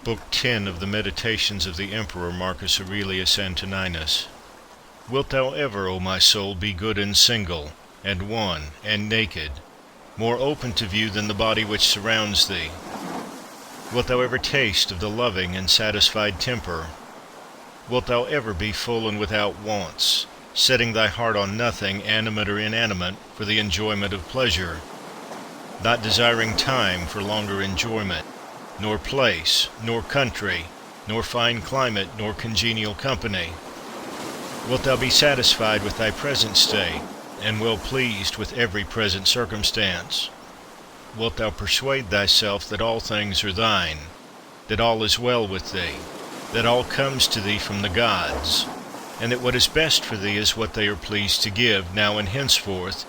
Book 10 of the Meditations of the Emperor Marcus Aurelius Antoninus. Wilt thou ever, O my soul, be good and single, and one, and naked, more open to view than the body which surrounds thee? Wilt thou ever taste of the loving and satisfied temper? Wilt thou ever be full and without wants, setting thy heart on nothing, animate or inanimate, for the enjoyment of pleasure, not desiring time for longer enjoyment, nor place, nor country, nor fine climate, nor congenial company? Wilt thou be satisfied with thy present state, and well pleased with every present circumstance? Wilt thou persuade thyself that all things are thine, that all is well with thee, that all comes to thee from the gods, and that what is best for thee is what they are pleased to give, now and henceforth,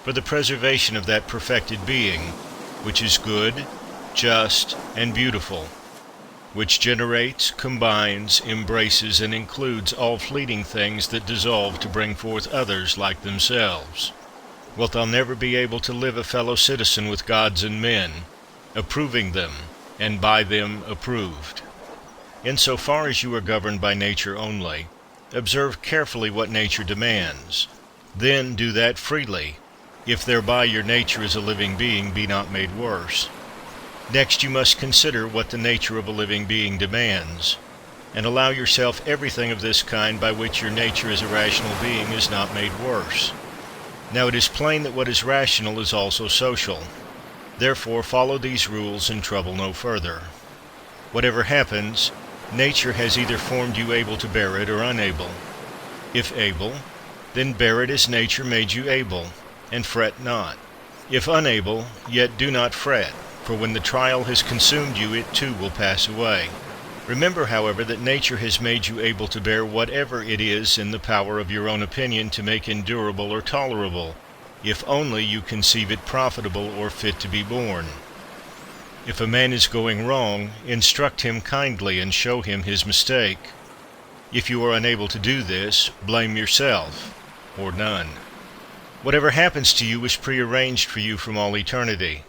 for the preservation of that perfected being, which is good, just, and beautiful, which generates, combines, embraces, and includes all fleeting things that dissolve to bring forth others like themselves? Wilt thou never be able to live a fellow citizen with gods and men, approving them, and by them approved? In so far as you are governed by nature only, observe carefully what nature demands. Then do that freely, if thereby your nature as a living being be not made worse. Next you must consider what the nature of a living being demands, and allow yourself everything of this kind by which your nature as a rational being is not made worse. Now it is plain that what is rational is also social. Therefore follow these rules and trouble no further. Whatever happens, nature has either formed you able to bear it or unable. If able, then bear it as nature made you able, and fret not. If unable, yet do not fret, for when the trial has consumed you, it too will pass away. Remember, however, that nature has made you able to bear whatever it is in the power of your own opinion to make endurable or tolerable, if only you conceive it profitable or fit to be borne. If a man is going wrong, instruct him kindly and show him his mistake. If you are unable to do this, blame yourself, or none. Whatever happens to you was prearranged for you from all eternity,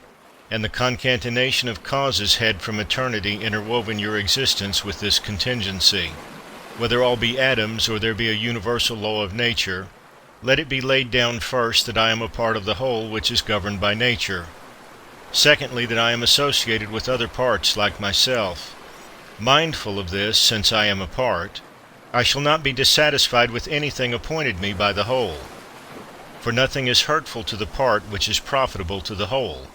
and the concatenation of causes had from eternity interwoven your existence with this contingency. Whether all be atoms, or there be a universal law of nature, let it be laid down first that I am a part of the whole which is governed by nature. Secondly, that I am associated with other parts like myself. Mindful of this, since I am a part, I shall not be dissatisfied with anything appointed me by the whole. For nothing is hurtful to the part which is profitable to the whole,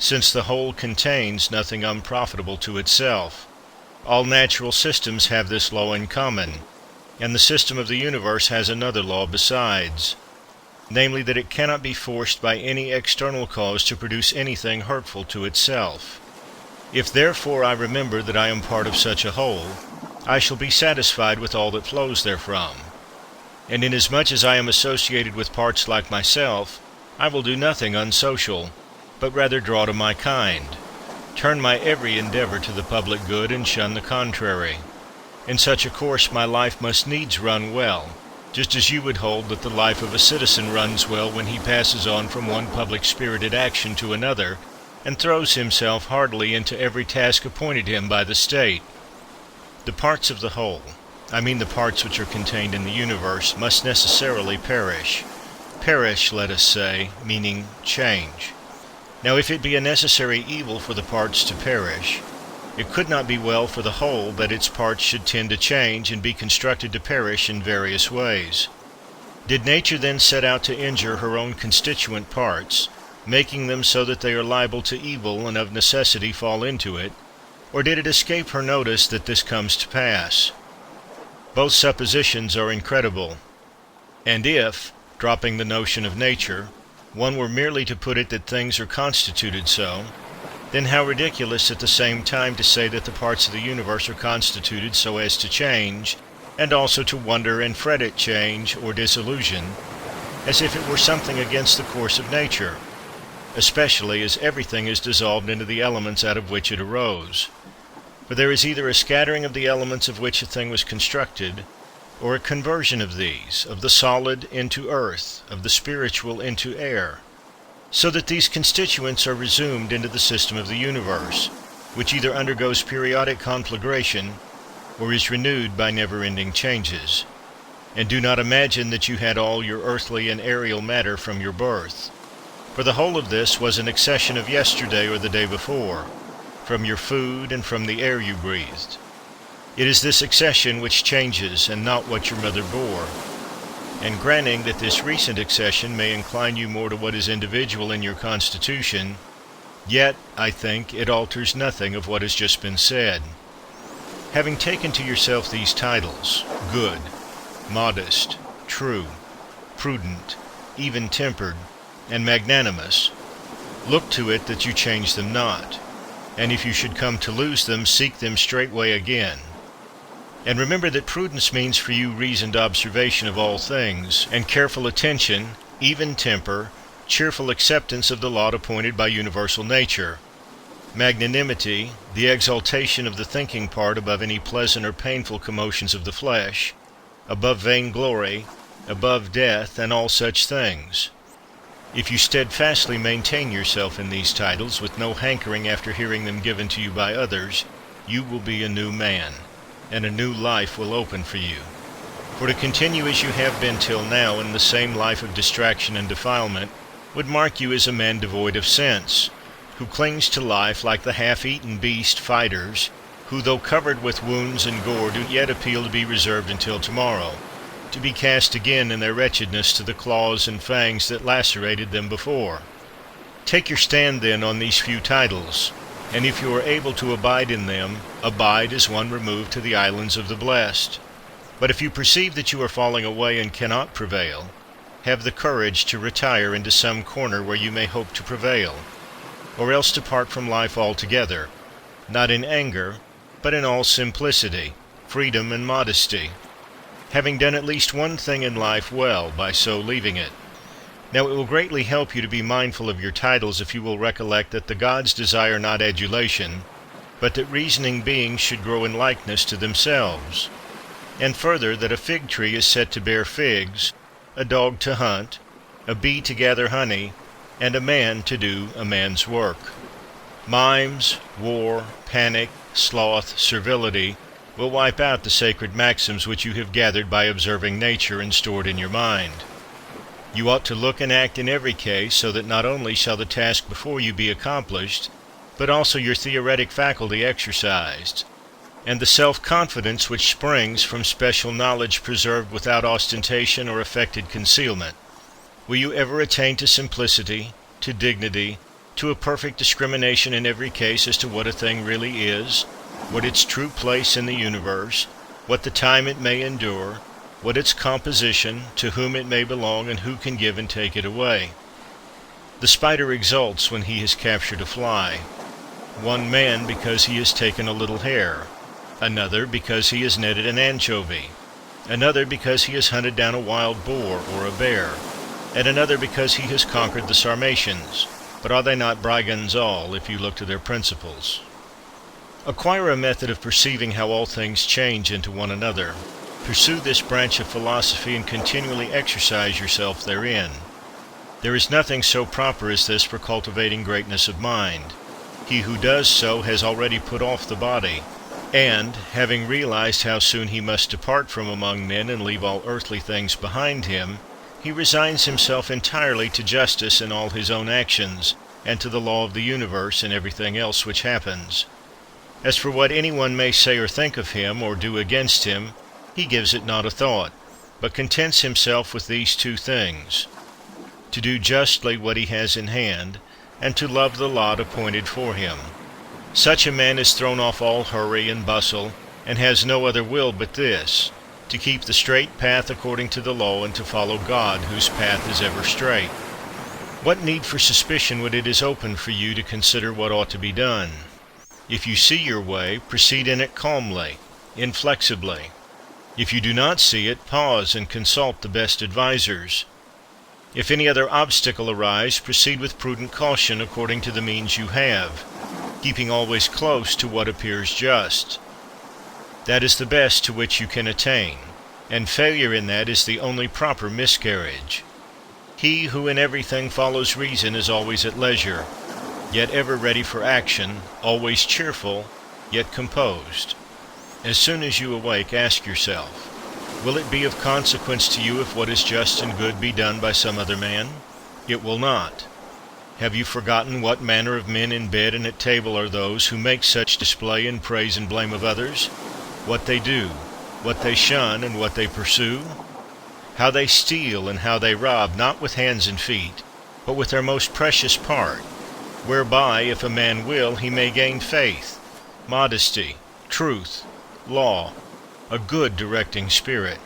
since the whole contains nothing unprofitable to itself. All natural systems have this law in common, and the system of the universe has another law besides, namely that it cannot be forced by any external cause to produce anything hurtful to itself. If therefore I remember that I am part of such a whole, I shall be satisfied with all that flows therefrom. And inasmuch as I am associated with parts like myself, I will do nothing unsocial, but rather draw to my kind, turn my every endeavor to the public good, and shun the contrary. In such a course my life must needs run well, just as you would hold that the life of a citizen runs well when he passes on from one public-spirited action to another, and throws himself heartily into every task appointed him by the state. The parts of the whole, I mean the parts which are contained in the universe, must necessarily perish. Perish, let us say, meaning change. Now if it be a necessary evil for the parts to perish, it could not be well for the whole that its parts should tend to change and be constructed to perish in various ways. Did nature then set out to injure her own constituent parts, making them so that they are liable to evil and of necessity fall into it, or did it escape her notice that this comes to pass? Both suppositions are incredible. And if, dropping the notion of nature, one were merely to put it that things are constituted so, then how ridiculous at the same time to say that the parts of the universe are constituted so as to change, and also to wonder and fret at change or dissolution, as if it were something against the course of nature, especially as everything is dissolved into the elements out of which it arose. For there is either a scattering of the elements of which a thing was constructed, or a conversion of these, of the solid into earth, of the spiritual into air, so that these constituents are resumed into the system of the universe, which either undergoes periodic conflagration or is renewed by never-ending changes. And do not imagine that you had all your earthly and aerial matter from your birth, for the whole of this was an accession of yesterday or the day before, from your food and from the air you breathed. It is this accession which changes, and not what your mother bore. And granting that this recent accession may incline you more to what is individual in your constitution, yet, I think, it alters nothing of what has just been said. Having taken to yourself these titles, good, modest, true, prudent, even-tempered, and magnanimous, look to it that you change them not, and if you should come to lose them, seek them straightway again. And remember that prudence means for you reasoned observation of all things, and careful attention, even temper, cheerful acceptance of the lot appointed by universal nature. Magnanimity, the exaltation of the thinking part above any pleasant or painful commotions of the flesh, above vainglory, above death, and all such things. If you steadfastly maintain yourself in these titles, with no hankering after hearing them given to you by others, you will be a new man, and a new life will open for you. For to continue as you have been till now in the same life of distraction and defilement would mark you as a man devoid of sense, who clings to life like the half-eaten beast fighters, who, though covered with wounds and gore, do yet appeal to be reserved until tomorrow, to be cast again in their wretchedness to the claws and fangs that lacerated them before. Take your stand, then, on these few titles, and if you are able to abide in them, abide as one removed to the islands of the blessed. But if you perceive that you are falling away and cannot prevail, have the courage to retire into some corner where you may hope to prevail, or else depart from life altogether, not in anger, but in all simplicity, freedom, and modesty, having done at least one thing in life well by so leaving it. Now it will greatly help you to be mindful of your titles if you will recollect that the gods desire not adulation, but that reasoning beings should grow in likeness to themselves. And further, that a fig tree is set to bear figs, a dog to hunt, a bee to gather honey, and a man to do a man's work. Mimes, war, panic, sloth, servility will wipe out the sacred maxims which you have gathered by observing nature and stored in your mind. You ought to look and act in every case so that not only shall the task before you be accomplished, but also your theoretic faculty exercised, and the self-confidence which springs from special knowledge preserved without ostentation or affected concealment. Will you ever attain to simplicity, to dignity, to a perfect discrimination in every case as to what a thing really is, what its true place in the universe, what the time it may endure, what its composition, to whom it may belong, and who can give and take it away? The spider exults when he has captured a fly, one man because he has taken a little hare, another because he has netted an anchovy, another because he has hunted down a wild boar or a bear, and another because he has conquered the Sarmatians. But are they not brigands all, if you look to their principles? Acquire a method of perceiving how all things change into one another. Pursue this branch of philosophy and continually exercise yourself therein. There is nothing so proper as this for cultivating greatness of mind. He who does so has already put off the body, and, having realized how soon he must depart from among men and leave all earthly things behind him, he resigns himself entirely to justice in all his own actions, and to the law of the universe in everything else which happens. As for what anyone may say or think of him, or do against him, he gives it not a thought, but contents himself with these two things: to do justly what he has in hand, and to love the lot appointed for him. Such a man is thrown off all hurry and bustle, and has no other will but this, to keep the straight path according to the law, and to follow God, whose path is ever straight. What need for suspicion when it is open for you to consider what ought to be done? If you see your way, proceed in it calmly, inflexibly. If you do not see it, pause and consult the best advisers. If any other obstacle arise, proceed with prudent caution according to the means you have, keeping always close to what appears just. That is the best to which you can attain, and failure in that is the only proper miscarriage. He who in everything follows reason is always at leisure, yet ever ready for action, always cheerful, yet composed. As soon as you awake, ask yourself, will it be of consequence to you if what is just and good be done by some other man? It will not. Have you forgotten what manner of men in bed and at table are those who make such display and praise and blame of others? What they do, what they shun, and what they pursue? How they steal and how they rob, not with hands and feet, but with their most precious part, whereby, if a man will, he may gain faith, modesty, truth, law, a good directing spirit.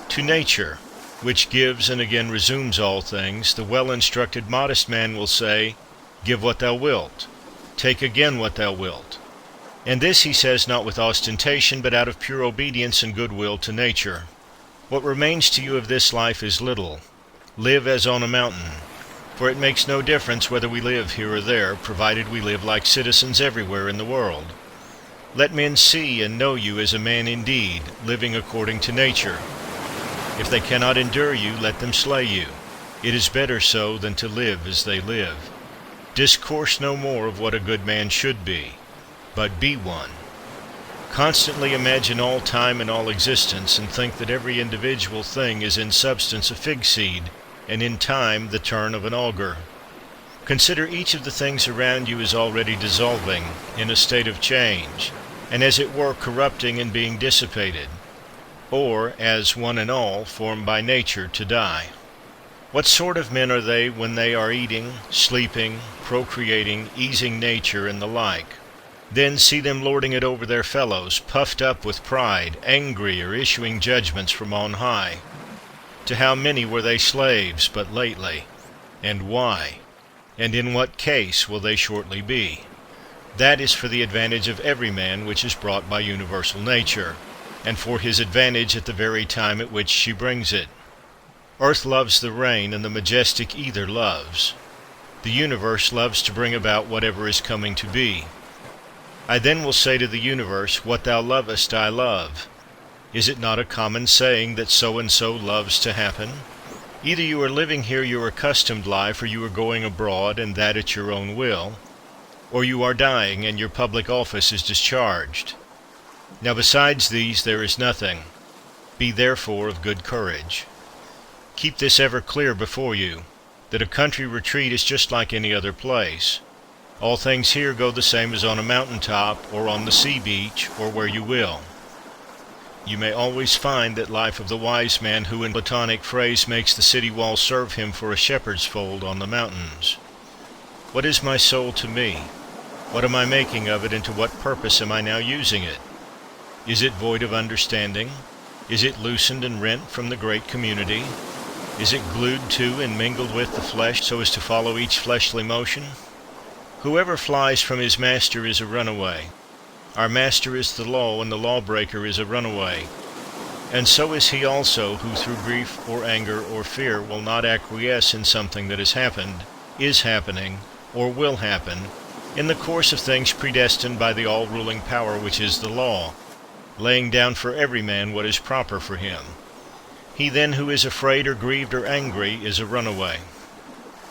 To nature, which gives and again resumes all things, the well-instructed modest man will say, give what thou wilt, take again what thou wilt. And this he says not with ostentation, but out of pure obedience and goodwill to nature. What remains to you of this life is little. Live as on a mountain, for it makes no difference whether we live here or there, provided we live like citizens everywhere in the world. Let men see and know you as a man indeed, living according to nature. If they cannot endure you, let them slay you. It is better so than to live as they live. Discourse no more of what a good man should be, but be one. Constantly imagine all time and all existence, and think that every individual thing is in substance a fig seed, and in time the turn of an augur. Consider each of the things around you as already dissolving, in a state of change, and as it were corrupting and being dissipated, or as one and all formed by nature to die. What sort of men are they when they are eating, sleeping, procreating, easing nature, and the like? Then see them lording it over their fellows, puffed up with pride, angry, or issuing judgments from on high. To how many were they slaves but lately? And why? And in what case will they shortly be? That is for the advantage of every man which is brought by universal nature, and for his advantage at the very time at which she brings it. Earth loves the rain, and the majestic ether loves. The universe loves to bring about whatever is coming to be. I then will say to the universe, what thou lovest I love. Is it not a common saying that so and so loves to happen? Either you are living here your accustomed life, or you are going abroad, and that at your own will, or you are dying, and your public office is discharged. Now besides these there is nothing. Be therefore of good courage. Keep this ever clear before you, that a country retreat is just like any other place. All things here go the same as on a mountain top, or on the sea beach, or where you will. You may always find that life of the wise man who in Platonic phrase makes the city wall serve him for a shepherd's fold on the mountains. What is my soul to me? What am I making of it, and to what purpose am I now using it? Is it void of understanding? Is it loosened and rent from the great community? Is it glued to and mingled with the flesh so as to follow each fleshly motion? Whoever flies from his master is a runaway. Our master is the law, and the lawbreaker is a runaway. And so is he also who through grief or anger or fear will not acquiesce in something that has happened, is happening, or will happen, in the course of things predestined by the all-ruling power which is the law, laying down for every man what is proper for him. He then who is afraid or grieved or angry is a runaway.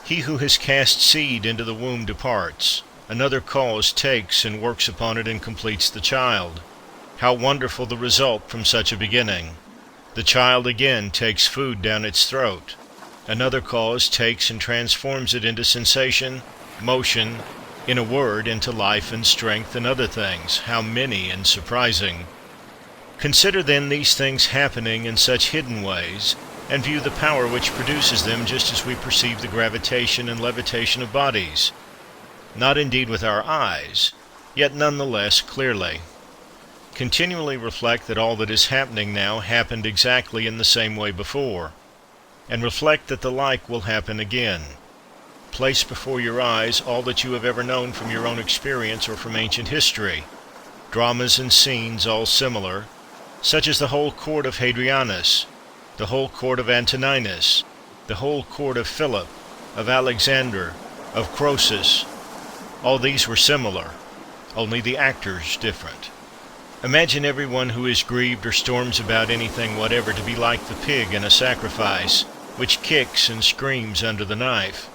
He who has cast seed into the womb departs. Another cause takes and works upon it and completes the child. How wonderful the result from such a beginning! The child again takes food down its throat. Another cause takes and transforms it into sensation, motion, in a word, into life and strength and other things. How many and surprising! Consider then these things happening in such hidden ways, and view the power which produces them, just as we perceive the gravitation and levitation of bodies. Not indeed with our eyes, yet none the less clearly. Continually reflect that all that is happening now happened exactly in the same way before, and reflect that the like will happen again. Place before your eyes all that you have ever known from your own experience or from ancient history, dramas and scenes all similar, such as the whole court of Hadrianus, the whole court of Antoninus, the whole court of Philip, of Alexander, of Croesus. All these were similar, only the actors different. Imagine everyone who is grieved or storms about anything whatever to be like the pig in a sacrifice, which kicks and screams under the knife.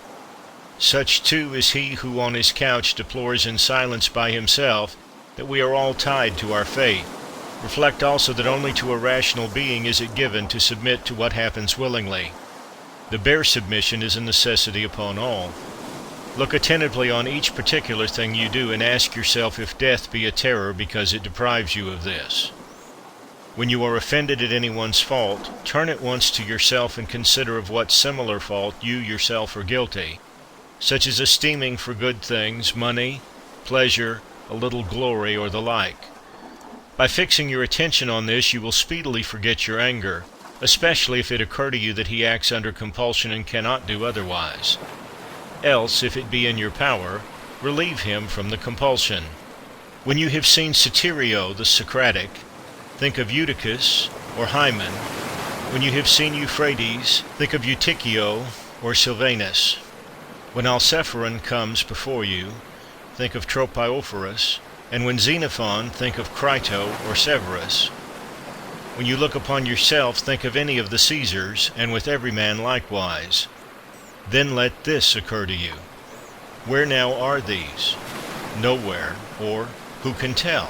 Such too is he who on his couch deplores in silence by himself that we are all tied to our fate. Reflect also that only to a rational being is it given to submit to what happens willingly. The bare submission is a necessity upon all. Look attentively on each particular thing you do, and ask yourself if death be a terror because it deprives you of this. When you are offended at anyone's fault, turn at once to yourself and consider of what similar fault you yourself are guilty, such as esteeming for good things, money, pleasure, a little glory, or the like. By fixing your attention on this, you will speedily forget your anger, especially if it occur to you that he acts under compulsion and cannot do otherwise. Else, if it be in your power, relieve him from the compulsion. When you have seen Satyrio the Socratic, think of Eutychus or Hymen. When you have seen Euphrates, think of Eutychio or Silvanus. When Alciphron comes before you, think of Tropiophorus, and when Xenophon, think of Crito or Severus. When you look upon yourself, think of any of the Caesars, and with every man likewise. Then let this occur to you: where now are these? Nowhere, or who can tell?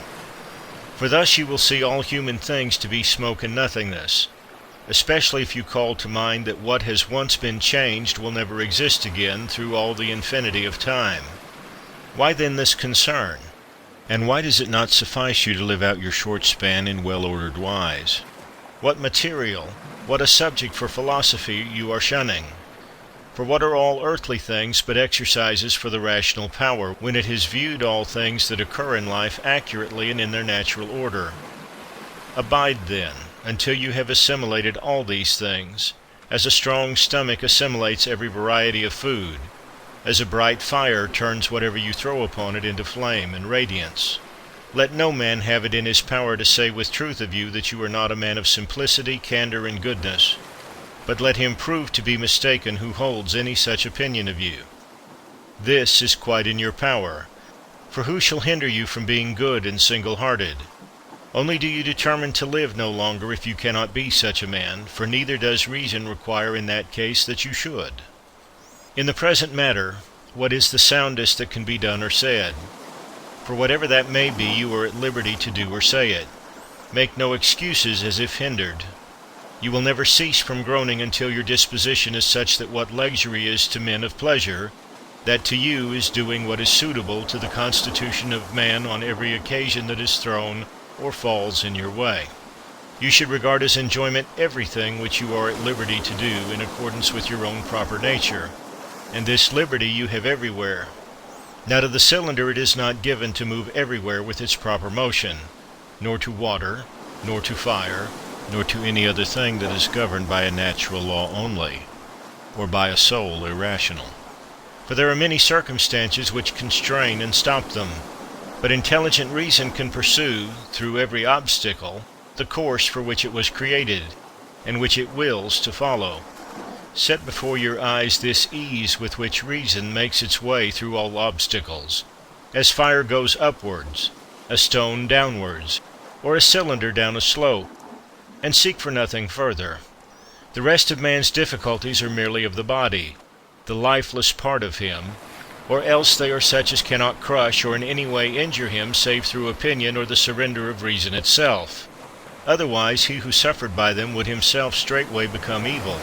For thus you will see all human things to be smoke and nothingness, especially if you call to mind that what has once been changed will never exist again through all the infinity of time. Why then this concern? And why does it not suffice you to live out your short span in well-ordered wise? What material, what a subject for philosophy you are shunning! For what are all earthly things but exercises for the rational power, when it has viewed all things that occur in life accurately and in their natural order? Abide then, until you have assimilated all these things, as a strong stomach assimilates every variety of food, as a bright fire turns whatever you throw upon it into flame and radiance. Let no man have it in his power to say with truth of you that you are not a man of simplicity, candor, and goodness, but let him prove to be mistaken who holds any such opinion of you. This is quite in your power, for who shall hinder you from being good and single-hearted? Only do you determine to live no longer if you cannot be such a man, for neither does reason require in that case that you should. In the present matter, what is the soundest that can be done or said? For whatever that may be, you are at liberty to do or say it. Make no excuses as if hindered. You will never cease from groaning until your disposition is such that what luxury is to men of pleasure, that to you is doing what is suitable to the constitution of man on every occasion that is thrown or falls in your way. You should regard as enjoyment everything which you are at liberty to do in accordance with your own proper nature, and this liberty you have everywhere. Now to the cylinder it is not given to move everywhere with its proper motion, nor to water, nor to fire, nor to any other thing that is governed by a natural law only, or by a soul irrational. For there are many circumstances which constrain and stop them, but intelligent reason can pursue, through every obstacle, the course for which it was created, and which it wills to follow. Set before your eyes this ease with which reason makes its way through all obstacles, as fire goes upwards, a stone downwards, or a cylinder down a slope, and seek for nothing further. The rest of man's difficulties are merely of the body, the lifeless part of him, or else they are such as cannot crush or in any way injure him save through opinion or the surrender of reason itself. Otherwise he who suffered by them would himself straightway become evil.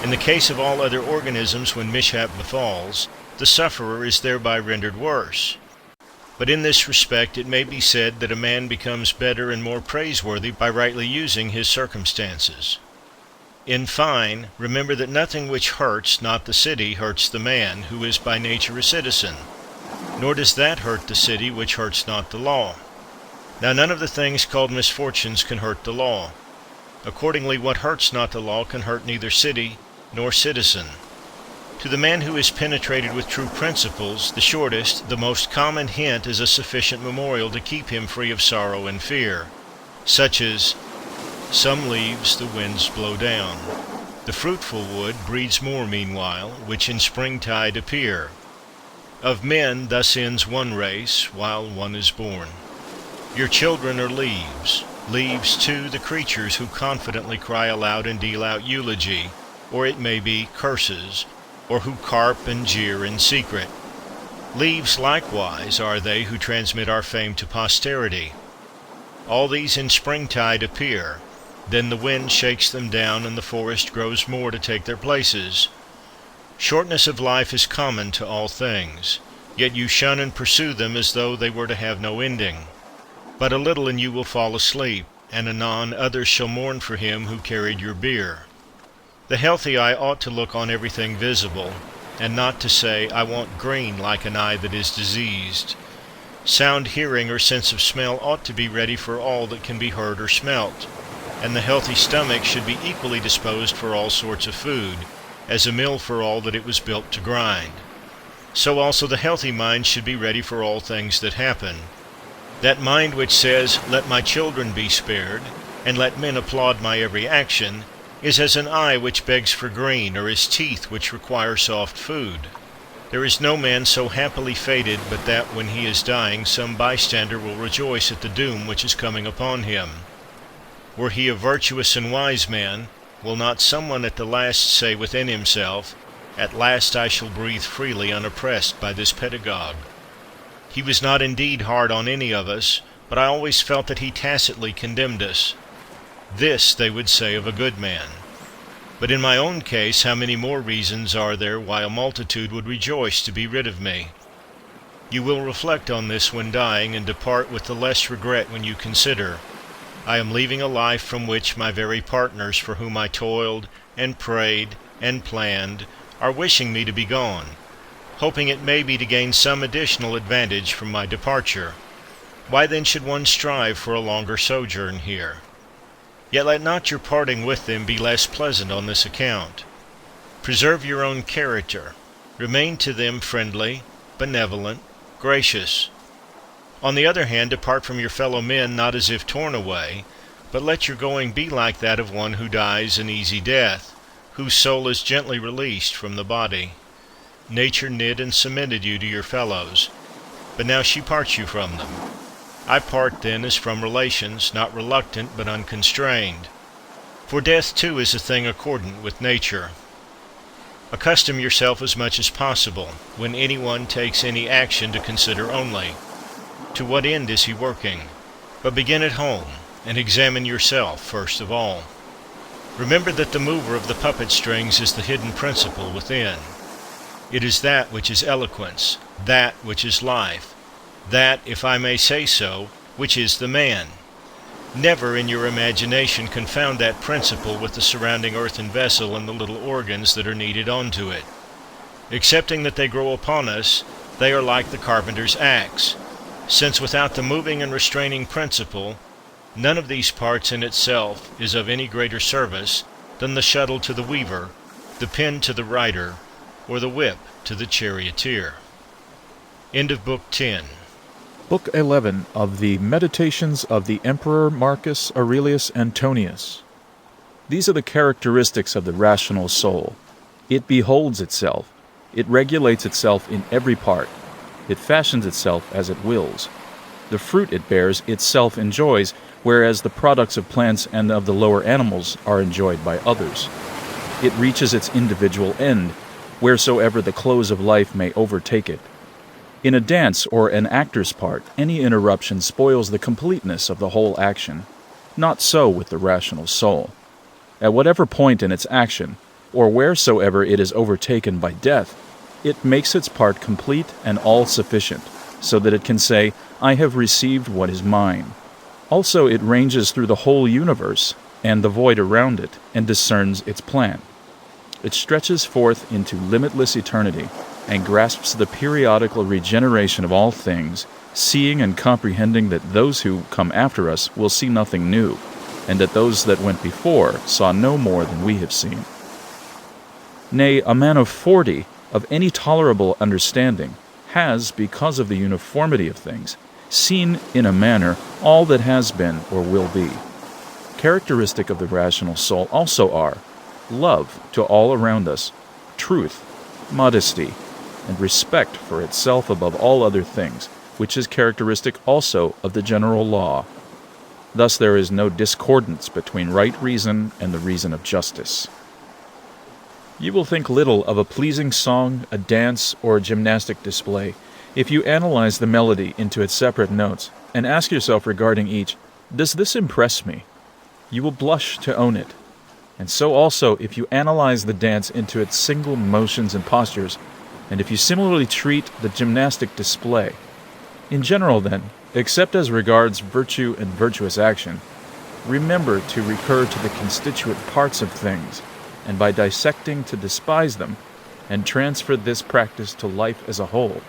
In the case of all other organisms, when mishap befalls, the sufferer is thereby rendered worse. But in this respect it may be said that a man becomes better and more praiseworthy by rightly using his circumstances. In fine, remember that nothing which hurts not the city hurts the man, who is by nature a citizen, nor does that hurt the city which hurts not the law. Now none of the things called misfortunes can hurt the law. Accordingly, what hurts not the law can hurt neither city nor citizen. To the man who is penetrated with true principles, the shortest, the most common hint is a sufficient memorial to keep him free of sorrow and fear, such as, some leaves the winds blow down. The fruitful wood breeds more meanwhile, which in springtide appear. Of men thus ends one race, while one is born. Your children are leaves. Leaves, too, the creatures who confidently cry aloud and deal out eulogy, or it may be curses, or who carp and jeer in secret. Leaves likewise are they who transmit our fame to posterity. All these in springtide appear, then the wind shakes them down, and the forest grows more to take their places. Shortness of life is common to all things, yet you shun and pursue them as though they were to have no ending. But a little and you will fall asleep, and anon others shall mourn for him who carried your bier. The healthy eye ought to look on everything visible, and not to say, I want green, like an eye that is diseased. Sound hearing or sense of smell ought to be ready for all that can be heard or smelt, and the healthy stomach should be equally disposed for all sorts of food, as a mill for all that it was built to grind. So also the healthy mind should be ready for all things that happen. That mind which says, let my children be spared, and let men applaud my every action, is as an eye which begs for green, or as teeth which require soft food. There is no man so happily fated but that when he is dying some bystander will rejoice at the doom which is coming upon him. Were he a virtuous and wise man, will not someone at the last say within himself, at last I shall breathe freely unoppressed by this pedagogue? He was not indeed hard on any of us, but I always felt that he tacitly condemned us. This they would say of a good man. But in my own case, how many more reasons are there why a multitude would rejoice to be rid of me? You will reflect on this when dying, and depart with the less regret when you consider, I am leaving a life from which my very partners for whom I toiled, and prayed, and planned, are wishing me to be gone, hoping it may be to gain some additional advantage from my departure. Why then should one strive for a longer sojourn here? Yet let not your parting with them be less pleasant on this account. Preserve your own character. Remain to them friendly, benevolent, gracious. On the other hand, depart from your fellow men not as if torn away, but let your going be like that of one who dies an easy death, whose soul is gently released from the body. Nature knit and cemented you to your fellows, but now she parts you from them. I part then as from relations, not reluctant but unconstrained. For death too is a thing accordant with nature. Accustom yourself as much as possible, when anyone takes any action, to consider only, to what end is he working? But begin at home, and examine yourself first of all. Remember that the mover of the puppet strings is the hidden principle within. It is that which is eloquence, that which is life, that, if I may say so, which is the man. Never in your imagination confound that principle with the surrounding earthen vessel and the little organs that are kneaded onto it. Excepting that they grow upon us, they are like the carpenter's axe, since without the moving and restraining principle, none of these parts in itself is of any greater service than the shuttle to the weaver, the pen to the writer, or the whip to the charioteer. End of Book 10. Book 11 of the Meditations of the Emperor Marcus Aurelius Antonius. These are the characteristics of the rational soul. It beholds itself. It regulates itself in every part. It fashions itself as it wills. The fruit it bears itself enjoys, whereas the products of plants and of the lower animals are enjoyed by others. It reaches its individual end, wheresoever the close of life may overtake it. In a dance or an actor's part, any interruption spoils the completeness of the whole action. Not so with the rational soul. At whatever point in its action, or wheresoever it is overtaken by death, it makes its part complete and all-sufficient, so that it can say, I have received what is mine. Also it ranges through the whole universe, and the void around it, and discerns its plan. It stretches forth into limitless eternity, and grasps the periodical regeneration of all things, seeing and comprehending that those who come after us will see nothing new, and that those that went before saw no more than we have seen. Nay, a man of 40, of any tolerable understanding, has, because of the uniformity of things, seen in a manner all that has been or will be. Characteristic of the rational soul also are love to all around us, truth, modesty, and respect for itself above all other things, which is characteristic also of the general law. Thus there is no discordance between right reason and the reason of justice. You will think little of a pleasing song, a dance, or a gymnastic display if you analyze the melody into its separate notes and ask yourself regarding each, does this impress me? You will blush to own it. And so also if you analyze the dance into its single motions and postures, and if you similarly treat the gymnastic display. In general then, except as regards virtue and virtuous action, remember to recur to the constituent parts of things, and by dissecting to despise them, and transfer this practice to life as a whole.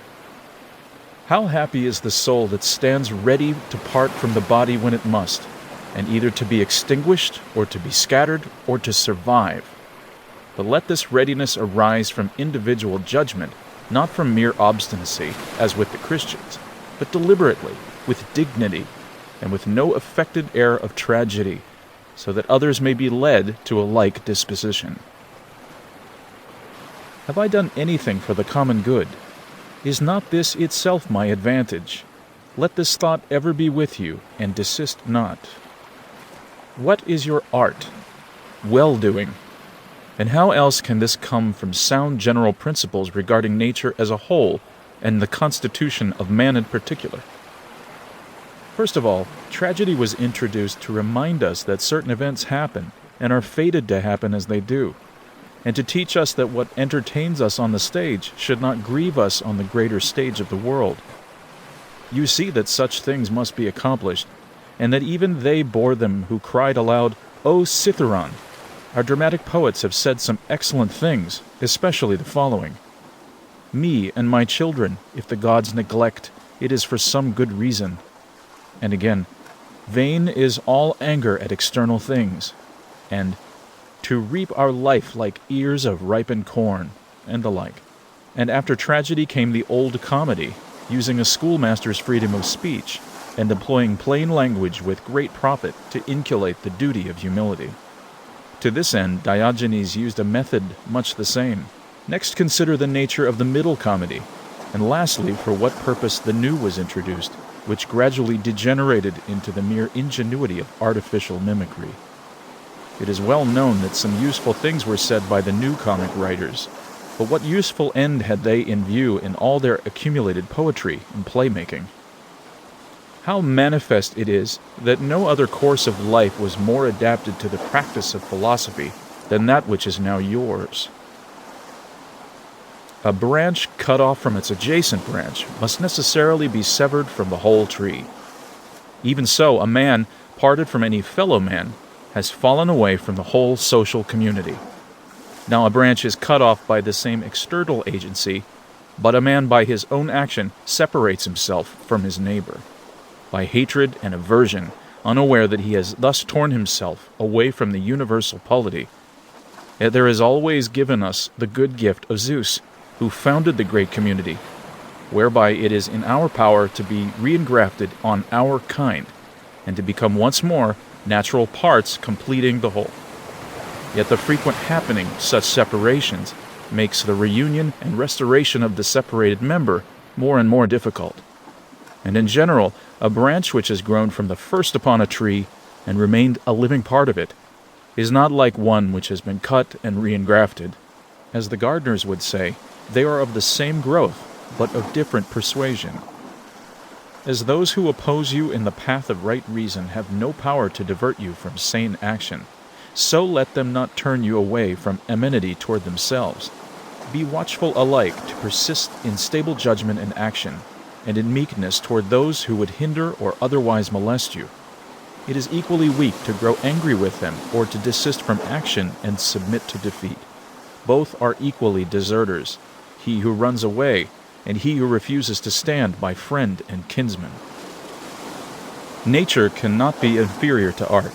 How happy is the soul that stands ready to part from the body when it must, and either to be extinguished, or to be scattered, or to survive. But let this readiness arise from individual judgment, not from mere obstinacy, as with the Christians, but deliberately, with dignity, and with no affected air of tragedy, so that others may be led to a like disposition. Have I done anything for the common good? Is not this itself my advantage? Let this thought ever be with you, and desist not. What is your art? Well-doing. And how else can this come from sound general principles regarding nature as a whole, and the constitution of man in particular? First of all, tragedy was introduced to remind us that certain events happen, and are fated to happen as they do, and to teach us that what entertains us on the stage should not grieve us on the greater stage of the world. You see that such things must be accomplished, and that even they bore them who cried aloud, O Citharon! Our dramatic poets have said some excellent things, especially the following. Me and my children, if the gods neglect, it is for some good reason. And again, vain is all anger at external things, and to reap our life like ears of ripened corn, and the like. And after tragedy came the old comedy, using a schoolmaster's freedom of speech, and employing plain language with great profit to inculcate the duty of humility. To this end, Diogenes used a method much the same. Next consider the nature of the middle comedy, and lastly, for what purpose the new was introduced, which gradually degenerated into the mere ingenuity of artificial mimicry. It is well known that some useful things were said by the new comic writers, but what useful end had they in view in all their accumulated poetry and playmaking? How manifest it is that no other course of life was more adapted to the practice of philosophy than that which is now yours. A branch cut off from its adjacent branch must necessarily be severed from the whole tree. Even so, a man, parted from any fellow man, has fallen away from the whole social community. Now a branch is cut off by the same external agency, but a man by his own action separates himself from his neighbor. By hatred and aversion, unaware that he has thus torn himself away from the universal polity. Yet there is always given us the good gift of Zeus, who founded the great community, whereby it is in our power to be reingrafted on our kind, and to become once more natural parts completing the whole. Yet the frequent happening of such separations makes the reunion and restoration of the separated member more and more difficult. And in general, a branch which has grown from the first upon a tree and remained a living part of it is not like one which has been cut and reingrafted. As the gardeners would say, they are of the same growth, but of different persuasion. As those who oppose you in the path of right reason have no power to divert you from sane action, so let them not turn you away from amenity toward themselves. Be watchful alike to persist in stable judgment and action, and in meekness toward those who would hinder or otherwise molest you. It is equally weak to grow angry with them or to desist from action and submit to defeat. Both are equally deserters, he who runs away and he who refuses to stand by friend and kinsman. Nature cannot be inferior to art.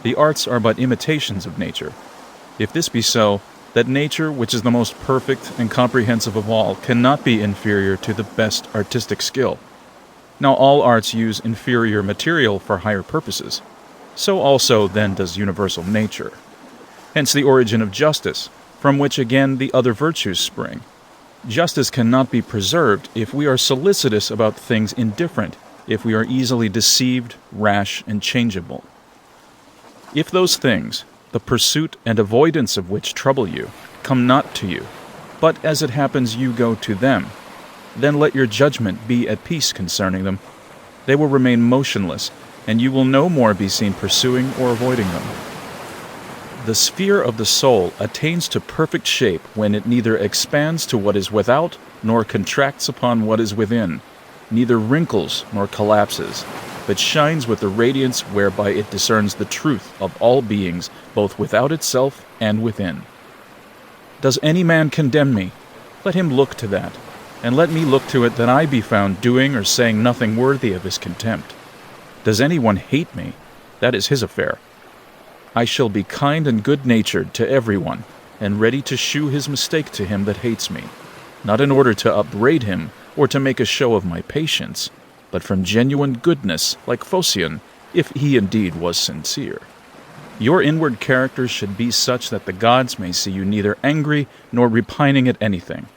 The arts are but imitations of nature. If this be so, that nature, which is the most perfect and comprehensive of all, cannot be inferior to the best artistic skill. Now all arts use inferior material for higher purposes. So also then does universal nature. Hence the origin of justice, from which again the other virtues spring. Justice cannot be preserved if we are solicitous about things indifferent, if we are easily deceived, rash, and changeable. If those things, the pursuit and avoidance of which trouble you, come not to you, but as it happens you go to them. Then let your judgment be at peace concerning them. They will remain motionless, and you will no more be seen pursuing or avoiding them. The sphere of the soul attains to perfect shape when it neither expands to what is without, nor contracts upon what is within, neither wrinkles nor collapses, but shines with the radiance whereby it discerns the truth of all beings, both without itself and within. Does any man condemn me? Let him look to that, and let me look to it that I be found doing or saying nothing worthy of his contempt. Does anyone hate me? That is his affair. I shall be kind and good-natured to everyone, and ready to shew his mistake to him that hates me, not in order to upbraid him or to make a show of my patience, but from genuine goodness, like Phocion, if he indeed was sincere. Your inward character should be such that the gods may see you neither angry nor repining at anything.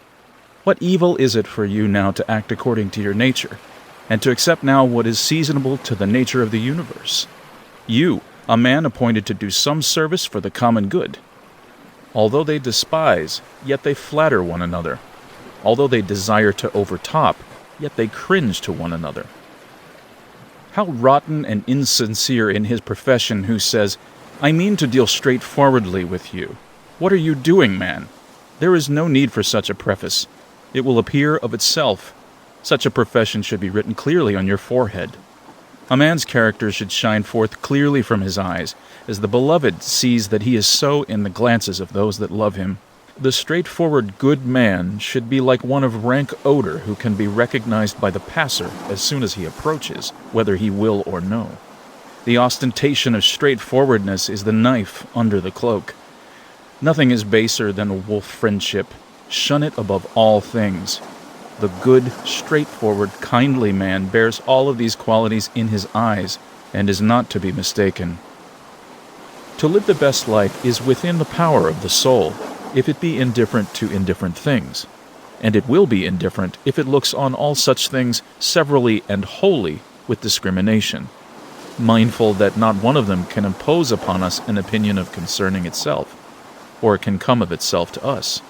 What evil is it for you now to act according to your nature, and to accept now what is seasonable to the nature of the universe? You, a man appointed to do some service for the common good. Although they despise, yet they flatter one another. Although they desire to overtop, yet they cringe to one another. How rotten and insincere in his profession who says, I mean to deal straightforwardly with you. What are you doing, man? There is no need for such a preface. It will appear of itself. Such a profession should be written clearly on your forehead. A man's character should shine forth clearly from his eyes, as the beloved sees that he is so in the glances of those that love him. The straightforward good man should be like one of rank odor who can be recognized by the passer as soon as he approaches, whether he will or no. The ostentation of straightforwardness is the knife under the cloak. Nothing is baser than a wolf friendship. Shun it above all things. The good, straightforward, kindly man bears all of these qualities in his eyes, and is not to be mistaken. To live the best life is within the power of the soul, if it be indifferent to indifferent things, and it will be indifferent if it looks on all such things severally and wholly with discrimination, mindful that not one of them can impose upon us an opinion of concerning itself, or can come of itself to us.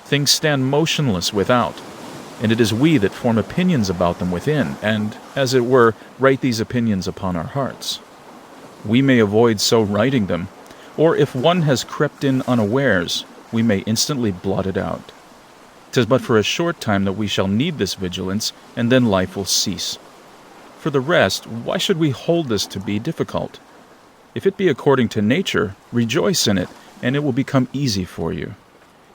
Things stand motionless without, and it is we that form opinions about them within, and, as it were, write these opinions upon our hearts. We may avoid so writing them, or if one has crept in unawares, we may instantly blot it out. 'Tis but for a short time that we shall need this vigilance, and then life will cease. For the rest, why should we hold this to be difficult? If it be according to nature, rejoice in it, and it will become easy for you.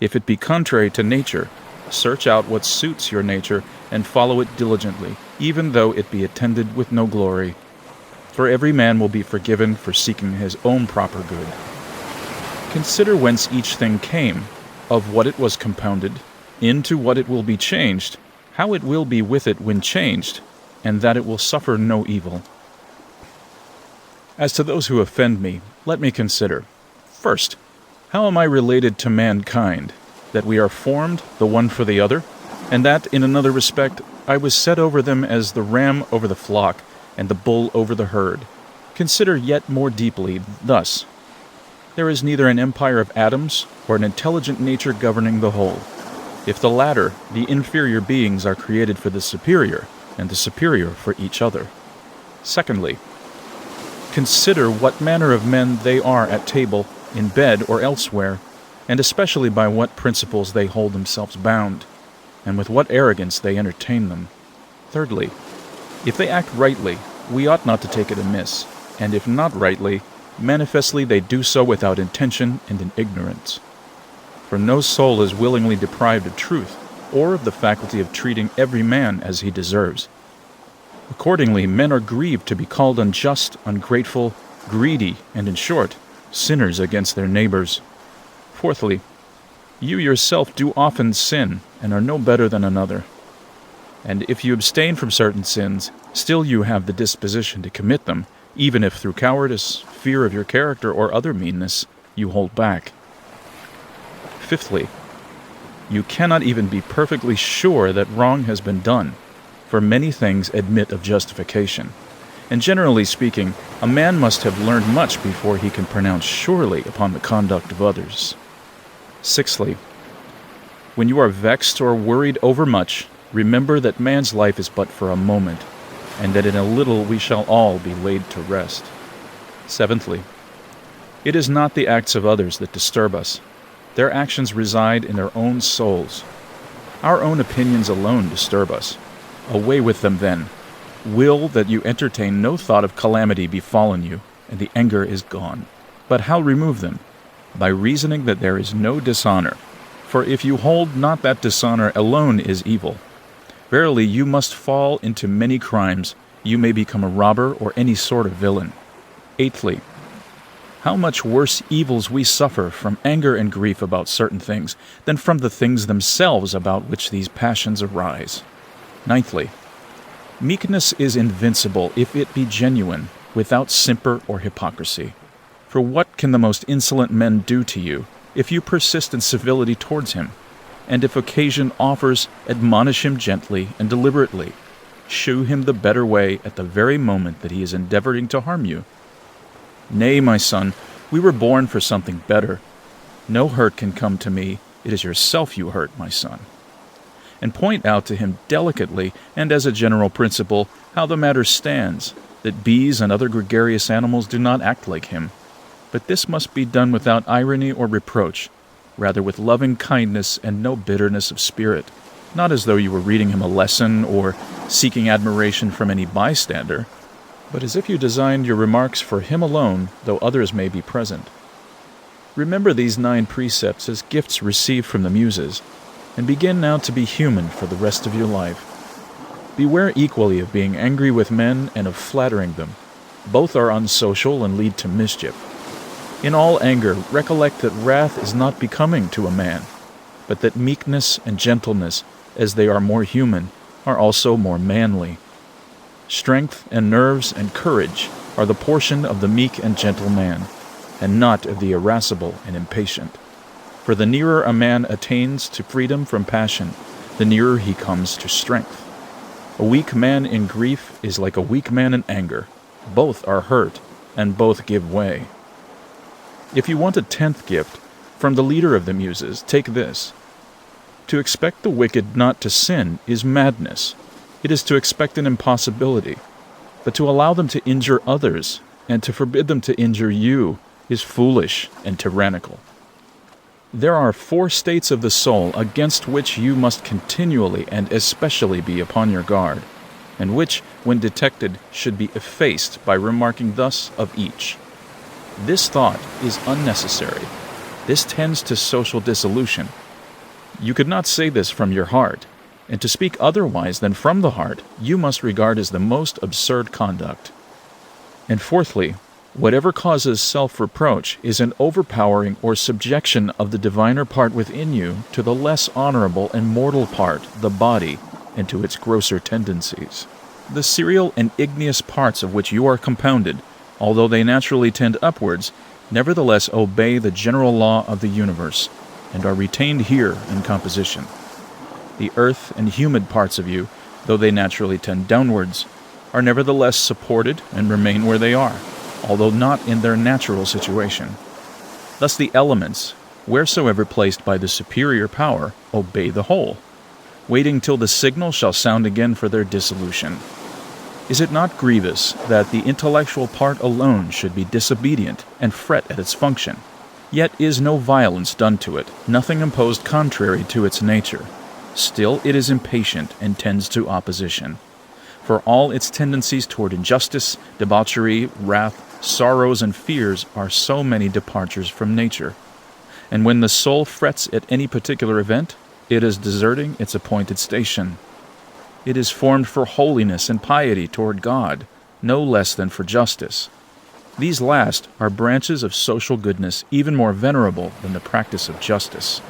If it be contrary to nature, search out what suits your nature, and follow it diligently, even though it be attended with no glory. For every man will be forgiven for seeking his own proper good. Consider whence each thing came, of what it was compounded, into what it will be changed, how it will be with it when changed, and that it will suffer no evil. As to those who offend me, let me consider. First, how am I related to mankind? That we are formed, the one for the other, and that, in another respect, I was set over them as the ram over the flock, and the bull over the herd. Consider yet more deeply, thus. There is neither an empire of atoms, or an intelligent nature governing the whole. If the latter, the inferior beings are created for the superior, and the superior for each other. Secondly, consider what manner of men they are at table, in bed, or elsewhere, and especially by what principles they hold themselves bound, and with what arrogance they entertain them. Thirdly, if they act rightly, we ought not to take it amiss, and if not rightly, manifestly they do so without intention and in ignorance. For no soul is willingly deprived of truth, or of the faculty of treating every man as he deserves. Accordingly, men are grieved to be called unjust, ungrateful, greedy, and in short, sinners against their neighbors. Fourthly, you yourself do often sin, and are no better than another. And if you abstain from certain sins, still you have the disposition to commit them, even if through cowardice, fear of your character, or other meanness, you hold back. Fifthly, you cannot even be perfectly sure that wrong has been done, for many things admit of justification. And generally speaking, a man must have learned much before he can pronounce surely upon the conduct of others. Sixthly, when you are vexed or worried overmuch, remember that man's life is but for a moment, and that in a little we shall all be laid to rest. Seventhly, it is not the acts of others that disturb us. Their actions reside in their own souls. Our own opinions alone disturb us. Away with them then. Will that you entertain no thought of calamity befallen you, and the anger is gone. But how remove them? By reasoning that there is no dishonor. For if you hold not that dishonor alone is evil, verily you must fall into many crimes. You may become a robber or any sort of villain. Eighthly, how much worse evils we suffer from anger and grief about certain things than from the things themselves about which these passions arise. Ninthly, meekness is invincible if it be genuine, without simper or hypocrisy. For what can the most insolent man do to you, if you persist in civility towards him? And if occasion offers, admonish him gently and deliberately. Shew him the better way at the very moment that he is endeavoring to harm you. Nay, my son, we were born for something better. No hurt can come to me. It is yourself you hurt, my son. And point out to him delicately, and as a general principle, how the matter stands, that bees and other gregarious animals do not act like him. But this must be done without irony or reproach, rather with loving kindness and no bitterness of spirit, not as though you were reading him a lesson or seeking admiration from any bystander, but as if you designed your remarks for him alone, though others may be present. Remember these 9 precepts as gifts received from the Muses, and begin now to be human for the rest of your life. Beware equally of being angry with men and of flattering them. Both are unsocial and lead to mischief. In all anger, recollect that wrath is not becoming to a man, but that meekness and gentleness, as they are more human, are also more manly. Strength and nerves and courage are the portion of the meek and gentle man, and not of the irascible and impatient. For the nearer a man attains to freedom from passion, the nearer he comes to strength. A weak man in grief is like a weak man in anger. Both are hurt, and both give way. If you want a 10th gift, from the leader of the Muses, take this. To expect the wicked not to sin is madness. It is to expect an impossibility. But to allow them to injure others, and to forbid them to injure you, is foolish and tyrannical. There are 4 states of the soul against which you must continually and especially be upon your guard, and which, when detected, should be effaced by remarking thus of each. This thought is unnecessary. This tends to social dissolution. You could not say this from your heart, and to speak otherwise than from the heart you must regard as the most absurd conduct. And fourthly, whatever causes self-reproach is an overpowering or subjection of the diviner part within you to the less honorable and mortal part, the body, and to its grosser tendencies. The serial and igneous parts of which you are compounded, although they naturally tend upwards, nevertheless obey the general law of the universe, and are retained here in composition. The earth and humid parts of you, though they naturally tend downwards, are nevertheless supported and remain where they are, although not in their natural situation. Thus the elements, wheresoever placed by the superior power, obey the whole, waiting till the signal shall sound again for their dissolution. Is it not grievous that the intellectual part alone should be disobedient and fret at its function? Yet is no violence done to it, nothing imposed contrary to its nature. Still it is impatient and tends to opposition. For all its tendencies toward injustice, debauchery, wrath, sorrows, and fears are so many departures from nature. And when the soul frets at any particular event, it is deserting its appointed station. It is formed for holiness and piety toward God, no less than for justice. These last are branches of social goodness even more venerable than the practice of justice.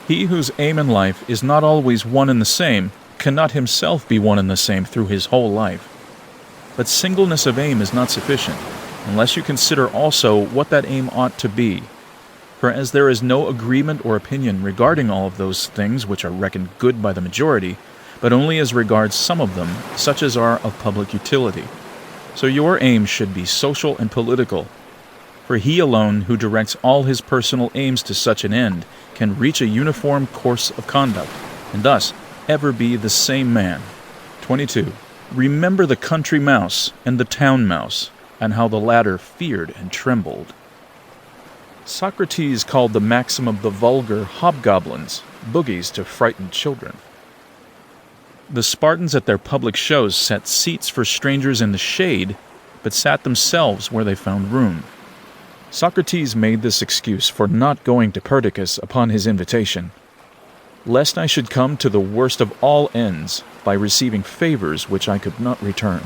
He whose aim in life is not always one and the same cannot himself be one and the same through his whole life. But singleness of aim is not sufficient, unless you consider also what that aim ought to be. For as there is no agreement or opinion regarding all of those things which are reckoned good by the majority, but only as regards some of them, such as are of public utility, so your aim should be social and political. for he alone who directs all his personal aims to such an end can reach a uniform course of conduct, and thus ever be the same man. 22. Remember the country mouse and the town mouse, and how the latter feared and trembled. Socrates called the maxim of the vulgar hobgoblins, boogies to frightened children. The Spartans at their public shows set seats for strangers in the shade, but sat themselves where they found room. Socrates made this excuse for not going to Perdiccas upon his invitation, lest I should come to the worst of all ends by receiving favors which I could not return.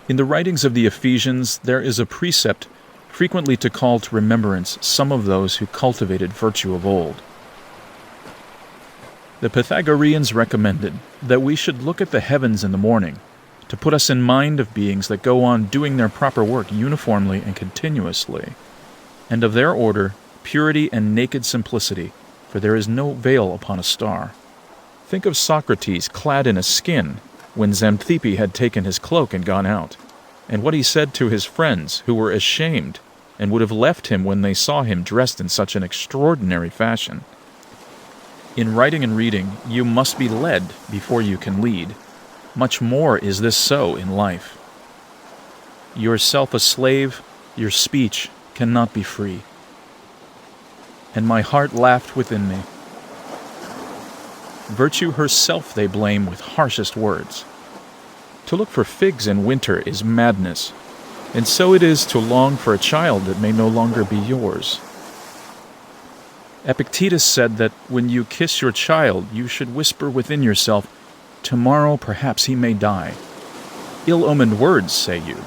In the writings of the Ephesians there is a precept frequently to call to remembrance some of those who cultivated virtue of old. The Pythagoreans recommended that we should look at the heavens in the morning, to put us in mind of beings that go on doing their proper work uniformly and continuously, and of their order, purity and naked simplicity, for there is no veil upon a star. Think of Socrates clad in a skin, when Xanthippe had taken his cloak and gone out, and what he said to his friends, who were ashamed, and would have left him when they saw him dressed in such an extraordinary fashion. In writing and reading, you must be led before you can lead. Much more is this so in life. Yourself a slave, your speech cannot be free. And my heart laughed within me. Virtue herself they blame with harshest words. To look for figs in winter is madness, and so it is to long for a child that may no longer be yours. Epictetus said that when you kiss your child, you should whisper within yourself, "Tomorrow perhaps he may die." Ill-omened words, say you.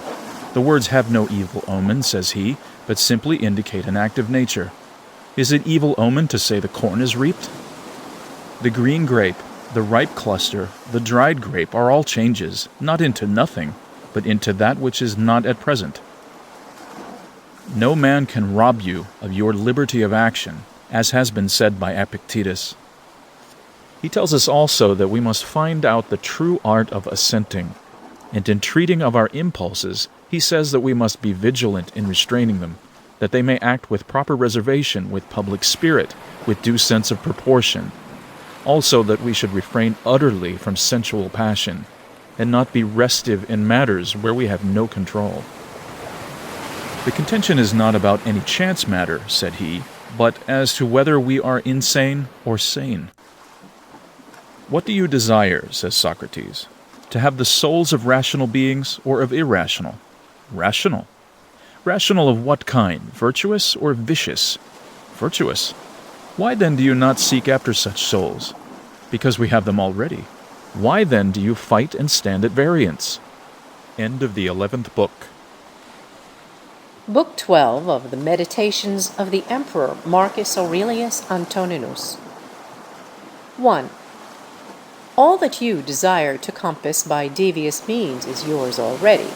The words have no evil omen, says he, but simply indicate an act of nature. Is it evil omen to say the corn is reaped? The green grape, the ripe cluster, the dried grape are all changes, not into nothing, but into that which is not at present. No man can rob you of your liberty of action, as has been said by Epictetus. He tells us also that we must find out the true art of assenting, and in treating of our impulses, he says that we must be vigilant in restraining them, that they may act with proper reservation, with public spirit, with due sense of proportion. Also that we should refrain utterly from sensual passion, and not be restive in matters where we have no control. The contention is not about any chance matter, said he, but as to whether we are insane or sane. What do you desire, says Socrates, to have the souls of rational beings or of irrational? Rational. Rational of what kind, virtuous or vicious? Virtuous. Why then do you not seek after such souls? Because we have them already. Why then do you fight and stand at variance? End of the 11th book. Book 12 of the Meditations of the Emperor Marcus Aurelius Antoninus. 1. All that you desire to compass by devious means is yours already,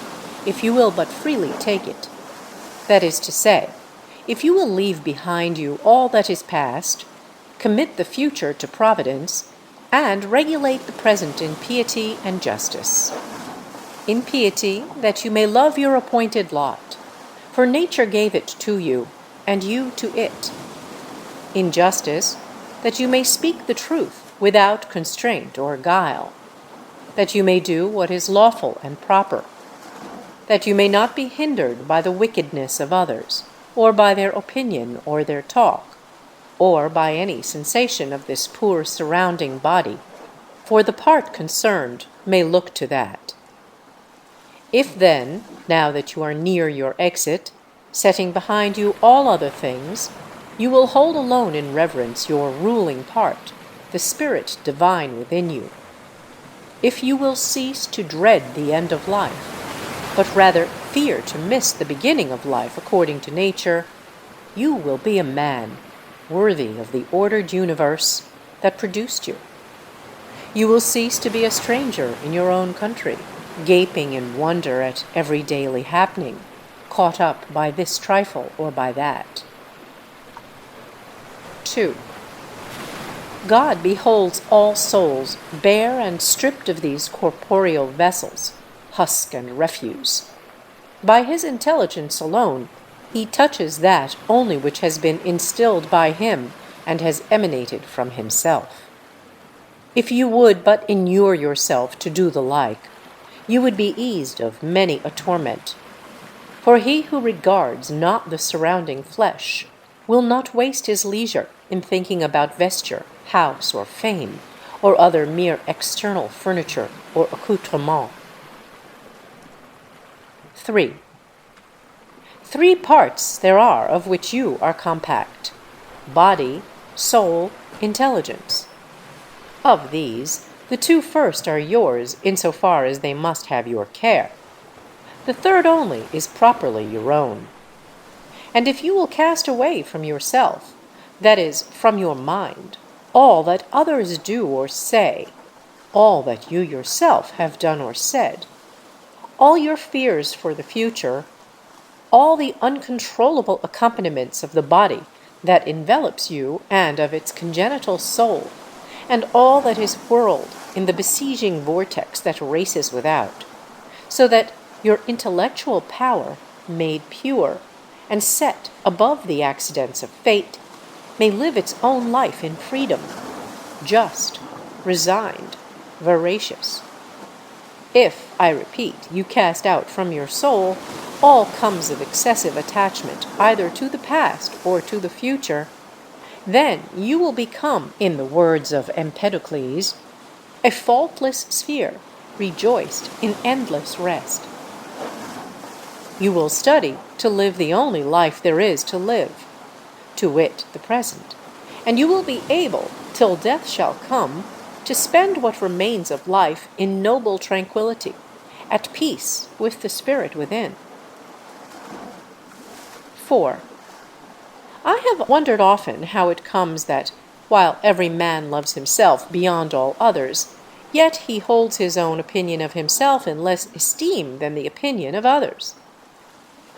if you will but freely take it. That is to say, if you will leave behind you all that is past, commit the future to Providence, and regulate the present in piety and justice. In piety, that you may love your appointed lot, for nature gave it to you, and you to it. In justice, that you may speak the truth without constraint or guile, that you may do what is lawful and proper, that you may not be hindered by the wickedness of others, or by their opinion or their talk, or by any sensation of this poor surrounding body, for the part concerned may look to that. If then, now that you are near your exit, setting behind you all other things, you will hold alone in reverence your ruling part, the spirit divine within you. If you will cease to dread the end of life, but rather fear to miss the beginning of life according to nature, you will be a man worthy of the ordered universe that produced you. You will cease to be a stranger in your own country, gaping in wonder at every daily happening, caught up by this trifle or by that. 2. God beholds all souls bare and stripped of these corporeal vessels, husk and refuse. By his intelligence alone, he touches that only which has been instilled by him and has emanated from himself. If you would but inure yourself to do the like, you would be eased of many a torment. For he who regards not the surrounding flesh will not waste his leisure in thinking about vesture, house, or fame, or other mere external furniture or accoutrement. 3. 3 parts there are of which you are compact: body, soul, intelligence. Of these, the 2 first are yours insofar as they must have your care. The third only is properly your own. And if you will cast away from yourself, that is, from your mind, all that others do or say, all that you yourself have done or said, all your fears for the future, all the uncontrollable accompaniments of the body that envelops you and of its congenital soul, and all that is whirled in the besieging vortex that races without, so that your intellectual power, made pure and set above the accidents of fate, may live its own life in freedom, just, resigned, veracious. If, I repeat, you cast out from your soul all comes of excessive attachment either to the past or to the future, then you will become, in the words of Empedocles, a faultless sphere, rejoiced in endless rest. You will study to live the only life there is to live, to wit, the present, and you will be able, till death shall come, to spend what remains of life in noble tranquillity, at peace with the spirit within. 4. I have wondered often how it comes that, while every man loves himself beyond all others, yet he holds his own opinion of himself in less esteem than the opinion of others.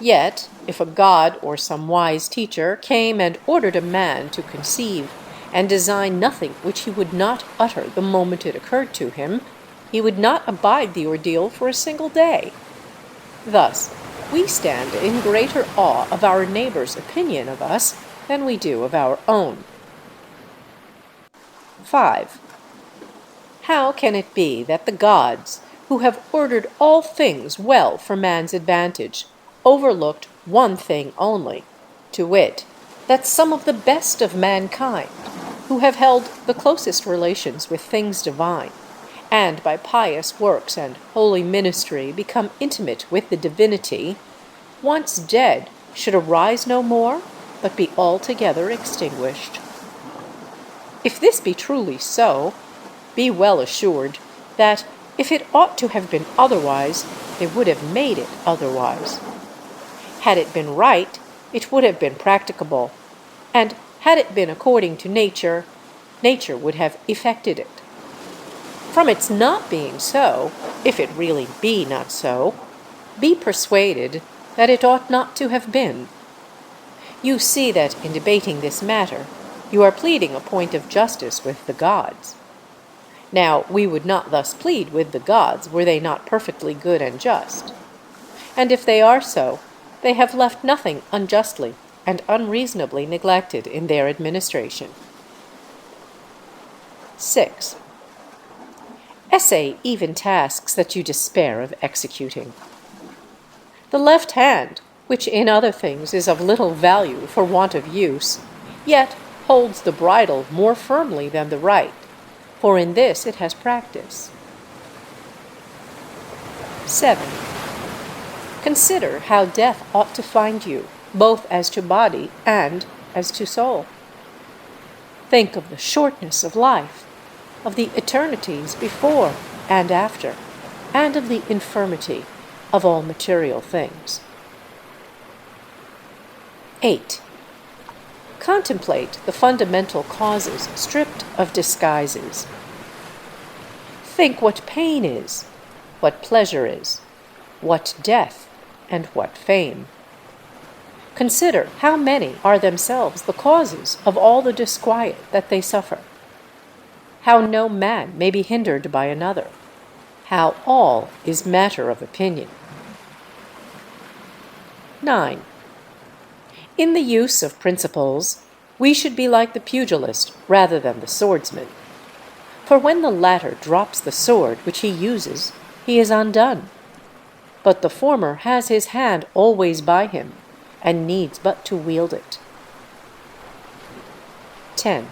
Yet, if a god or some wise teacher came and ordered a man to conceive and design nothing which he would not utter the moment it occurred to him, he would not abide the ordeal for a single day. Thus, we stand in greater awe of our neighbor's opinion of us than we do of our own. 5. How can it be that the gods, who have ordered all things well for man's advantage, overlooked one thing only, to wit, that some of the best of mankind, who have held the closest relations with things divine, and by pious works and holy ministry become intimate with the divinity, once dead, should arise no more, but be altogether extinguished? If this be truly so, be well assured that, if it ought to have been otherwise, they would have made it otherwise. Had it been right, it would have been practicable, and had it been according to nature, nature would have effected it. From its not being so, if it really be not so, be persuaded that it ought not to have been. You see that in debating this matter, you are pleading a point of justice with the gods. Now, we would not thus plead with the gods were they not perfectly good and just. And if they are so, they have left nothing unjustly and unreasonably neglected in their administration. 6. Essay even tasks that you despair of executing. The left hand, which in other things is of little value for want of use, yet holds the bridle more firmly than the right, for in this it has practice. 7. Consider how death ought to find you, both as to body and as to soul. Think of the shortness of life, of the eternities before and after, and of the infirmity of all material things. 8. Contemplate the fundamental causes stripped of disguises. Think what pain is, what pleasure is, what death, and what fame. Consider how many are themselves the causes of all the disquiet that they suffer. How no man may be hindered by another. How all is matter of opinion. 9. In the use of principles, we should be like the pugilist rather than the swordsman. For when the latter drops the sword which he uses, he is undone. But the former has his hand always by him, and needs but to wield it. 10.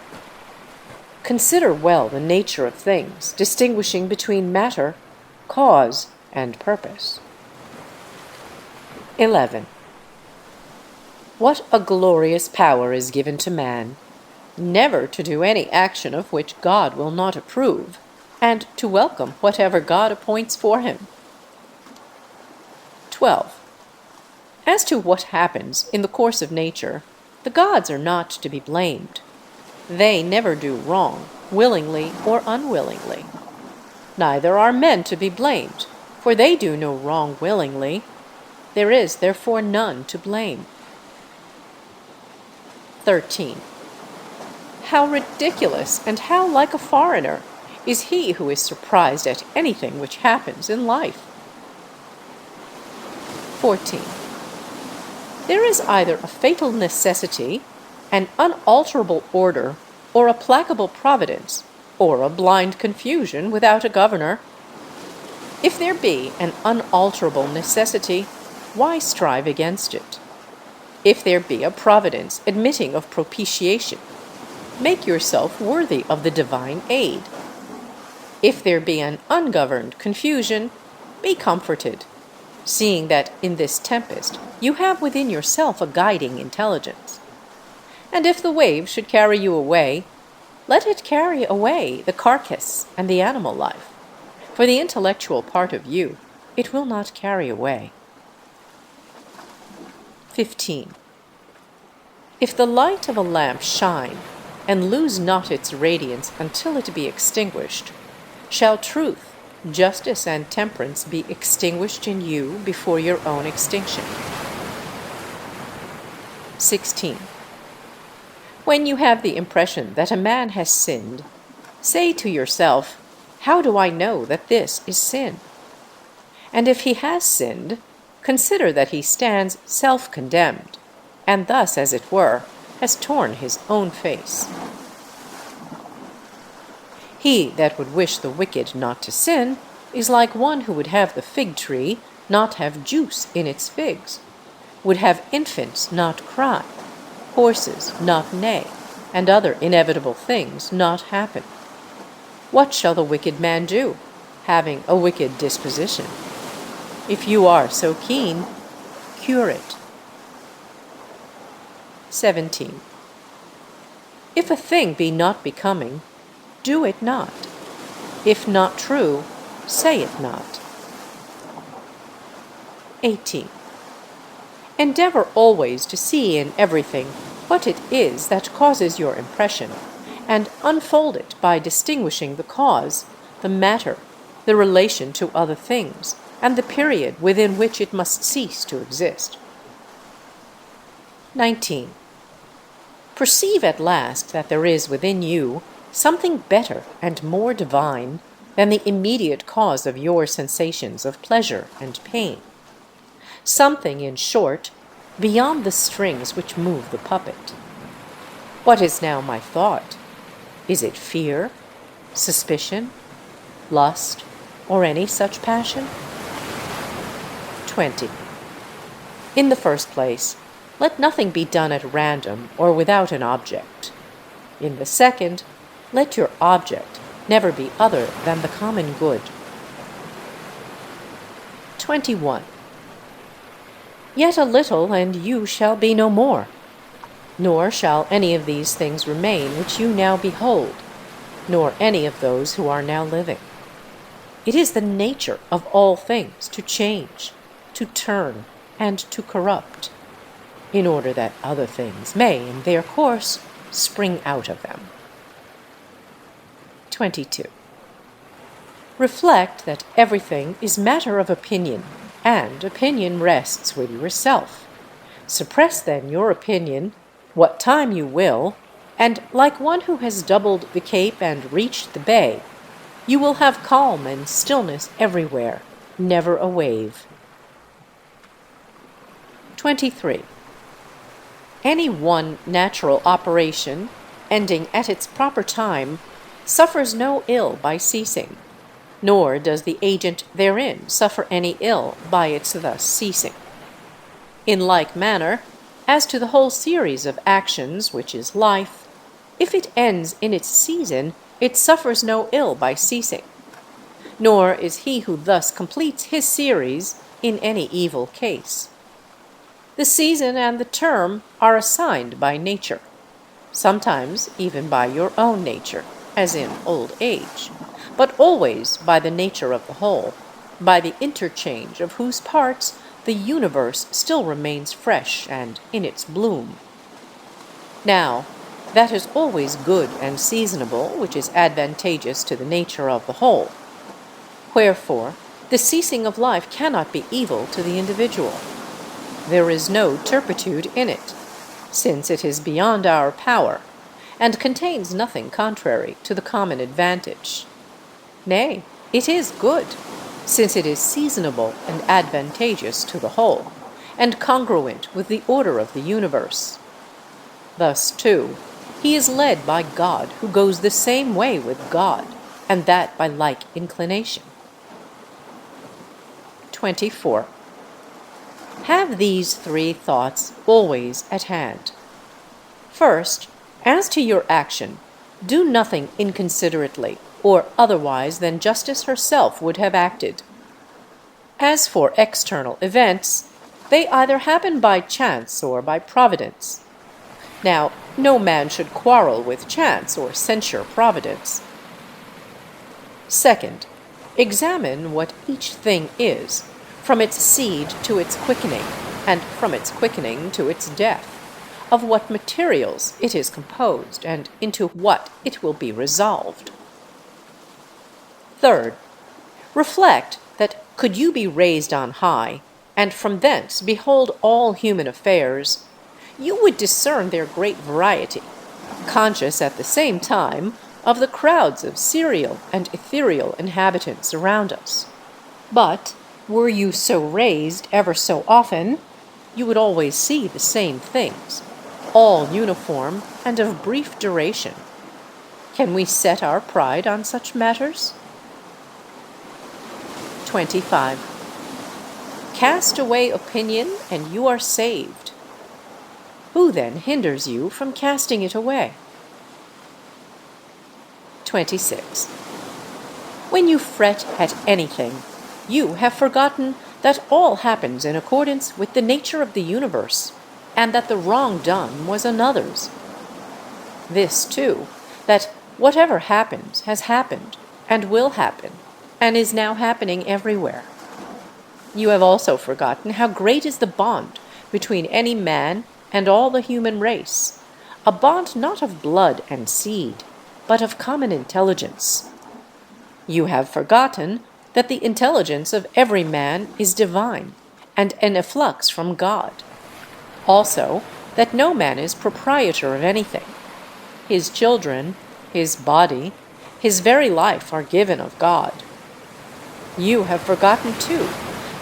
Consider well the nature of things, distinguishing between matter, cause, and purpose. 11. What a glorious power is given to man, never to do any action of which God will not approve, and to welcome whatever God appoints for him. 12. As to what happens in the course of nature, the gods are not to be blamed. They never do wrong, willingly or unwillingly. Neither are men to be blamed, for they do no wrong willingly. There is therefore none to blame. 13. How ridiculous and how like a foreigner is he who is surprised at anything which happens in life. 14. There is either a fatal necessity, an unalterable order, or a placable providence, or a blind confusion without a governor. If there be an unalterable necessity, why strive against it? If there be a providence admitting of propitiation, make yourself worthy of the divine aid. If there be an ungoverned confusion, be comforted, seeing that in this tempest you have within yourself a guiding intelligence. And if the wave should carry you away, let it carry away the carcass and the animal life, for the intellectual part of you it will not carry away. 15. If the light of a lamp shine, and lose not its radiance until it be extinguished, shall truth, justice, and temperance be extinguished in you before your own extinction? 16. When you have the impression that a man has sinned, say to yourself, how do I know that this is sin? And if he has sinned, consider that he stands self-condemned, and thus, as it were, has torn his own face. He that would wish the wicked not to sin is like one who would have the fig tree not have juice in its figs, would have infants not cry, horses not neigh, and other inevitable things not happen. What shall the wicked man do, having a wicked disposition? If you are so keen, cure it. 17. If a thing be not becoming, do it not. If not true, say it not. 18. Endeavor always to see in everything what it is that causes your impression, and unfold it by distinguishing the cause, the matter, the relation to other things, and the period within which it must cease to exist. 19. Perceive at last that there is within you something better and more divine than the immediate cause of your sensations of pleasure and pain. Something, in short, beyond the strings which move the puppet. What is now my thought? Is it fear, suspicion, lust, or any such passion? 20. In the first place, let nothing be done at random or without an object. In the second, let your object never be other than the common good. 21. Yet a little, and you shall be no more. Nor shall any of these things remain which you now behold, nor any of those who are now living. It is the nature of all things to change, to turn, and to corrupt, in order that other things may, in their course, spring out of them. 22. Reflect that everything is matter of opinion, and opinion rests with yourself. Suppress then your opinion what time you will, and like one who has doubled the cape and reached the bay, you will have calm and stillness everywhere, never a wave. 23. Any one natural operation, ending at its proper time, suffers no ill by ceasing, nor does the agent therein suffer any ill by its thus ceasing. In like manner, as to the whole series of actions which is life, if it ends in its season, it suffers no ill by ceasing, nor is he who thus completes his series in any evil case. The season and the term are assigned by nature, sometimes even by your own nature, as in old age, but always by the nature of the whole, by the interchange of whose parts the universe still remains fresh and in its bloom. Now, that is always good and seasonable which is advantageous to the nature of the whole. Wherefore, the ceasing of life cannot be evil to the individual. There is no turpitude in it, since it is beyond our power, and contains nothing contrary to the common advantage. Nay, it is good, since it is seasonable and advantageous to the whole, and congruent with the order of the universe. Thus, too, he is led by God who goes the same way with God, and that by like inclination. 24. Have these three thoughts always at hand. First, as to your action, do nothing inconsiderately or otherwise than justice herself would have acted. As for external events, they either happen by chance or by providence. Now, no man should quarrel with chance or censure providence. Second, examine what each thing is, from its seed to its quickening, and from its quickening to its death, of what materials it is composed, and into what it will be resolved. Third, reflect that could you be raised on high, and from thence behold all human affairs, you would discern their great variety, conscious at the same time of the crowds of serial and ethereal inhabitants around us. But were you so raised ever so often, you would always see the same things, all uniform and of brief duration. Can we set our pride on such matters? 25. Cast away opinion, and you are saved. Who then hinders you from casting it away? 26. When you fret at anything, you have forgotten that all happens in accordance with the nature of the universe, and that the wrong done was another's. This, too, that whatever happens has happened, and will happen, and is now happening everywhere. You have also forgotten how great is the bond between any man and all the human race, a bond not of blood and seed, but of common intelligence. You have forgotten that the intelligence of every man is divine, and an efflux from God. Also, that no man is proprietor of anything. His children, his body, his very life are given of God. You have forgotten, too,